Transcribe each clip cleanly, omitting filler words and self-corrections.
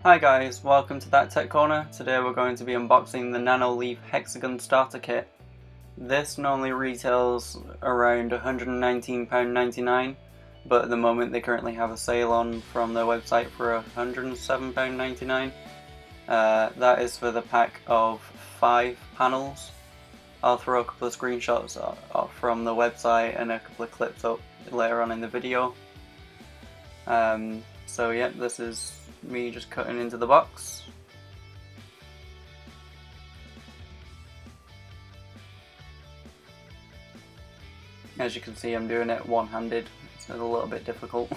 Hi guys, welcome to That Tech Corner. Today we're going to be unboxing the Nanoleaf Hexagon starter kit. This normally retails around £119.99, but at the moment they currently have a sale on from their website for £107.99. That is for the pack of 5 panels. I'll throw a couple of screenshots up from the website and a couple of clips up later on in the video. So yeah, this is me just cutting into the box. As you can see, I'm doing it one-handed, so it's a little bit difficult.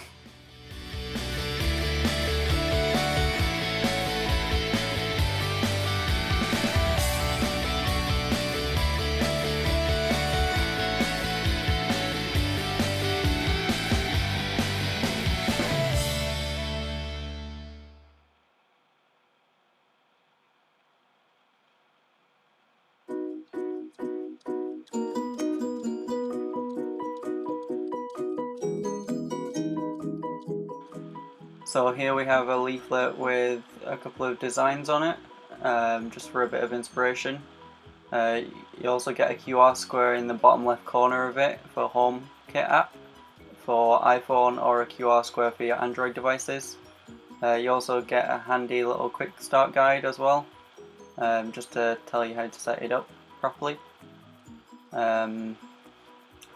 So here we have a leaflet with a couple of designs on it, just for a bit of inspiration. You also get a QR square in the bottom left corner of it for HomeKit app for iPhone, or a QR square for your Android devices. You also get a handy little quick start guide as well, just to tell you how to set it up properly. So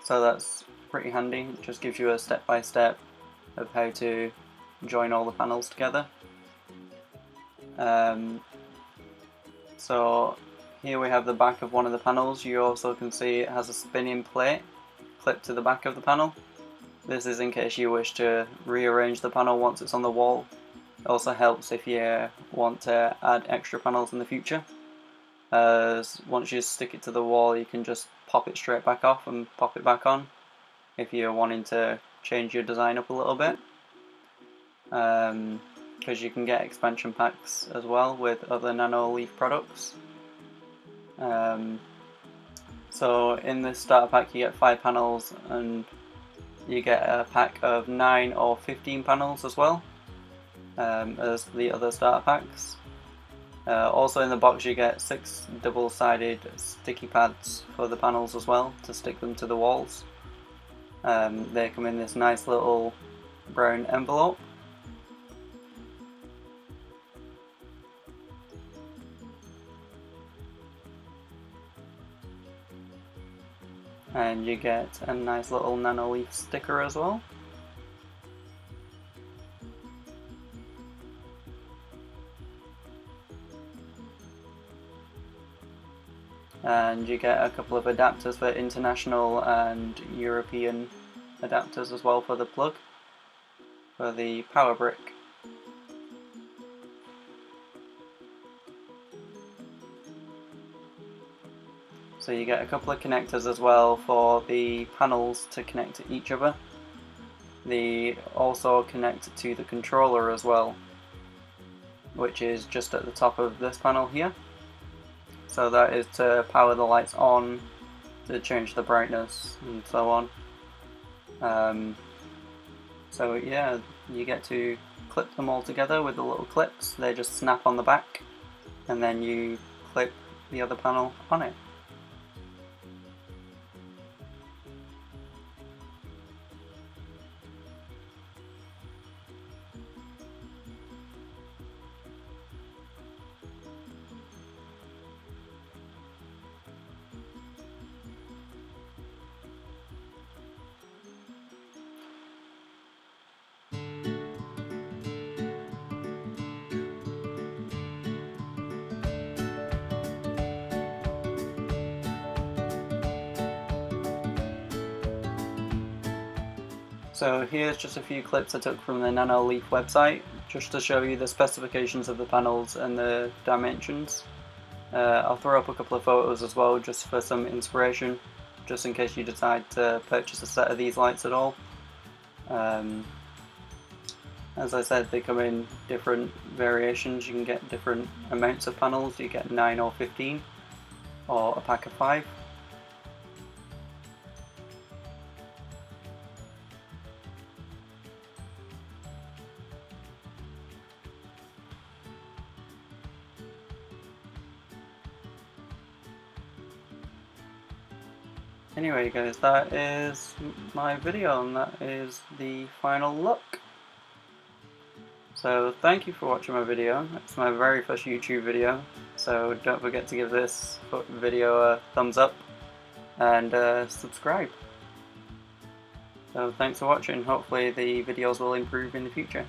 that's pretty handy. It just gives you a step-by-step of how to join all the panels together. So here we have the back of one of the panels. You also can see it has a spinning plate clipped to the back of the panel. This is in case you wish to rearrange the panel once it's on the wall. It also helps if you want to add extra panels in the future, as once you stick it to the wall you can just pop it straight back off and pop it back on if you're wanting to change your design up a little bit. Because you can get expansion packs as well with other Nanoleaf products. So in this starter pack you get 5 panels, and you get a pack of 9 or 15 panels as well, as the other starter packs. Also in the box you get 6 double-sided sticky pads for the panels as well, to stick them to the walls. They come in this nice little brown envelope. And you get a nice little Nanoleaf sticker as well. And you get a couple of adapters for international and European adapters as well for the plug, for the power brick. So you get a couple of connectors as well for the panels to connect to each other. They also connect to the controller as well, which is just at the top of this panel here. So that is to power the lights on, to change the brightness and so on. So yeah, you get to clip them all together with the little clips. They just snap on the back, and then you clip the other panel on it. So here's just a few clips I took from the Nanoleaf website, just to show you the specifications of the panels and the dimensions. I'll throw up a couple of photos as well, just for some inspiration, just in case you decide to purchase a set of these lights at all. As I said, they come in different variations. You can get different amounts of panels. You get 9 or 15, or a pack of 5. Anyway guys, that is my video and that is the final look. So thank you for watching my video. It's my very first YouTube video, so don't forget to give this video a thumbs up and subscribe. So thanks for watching. Hopefully the videos will improve in the future.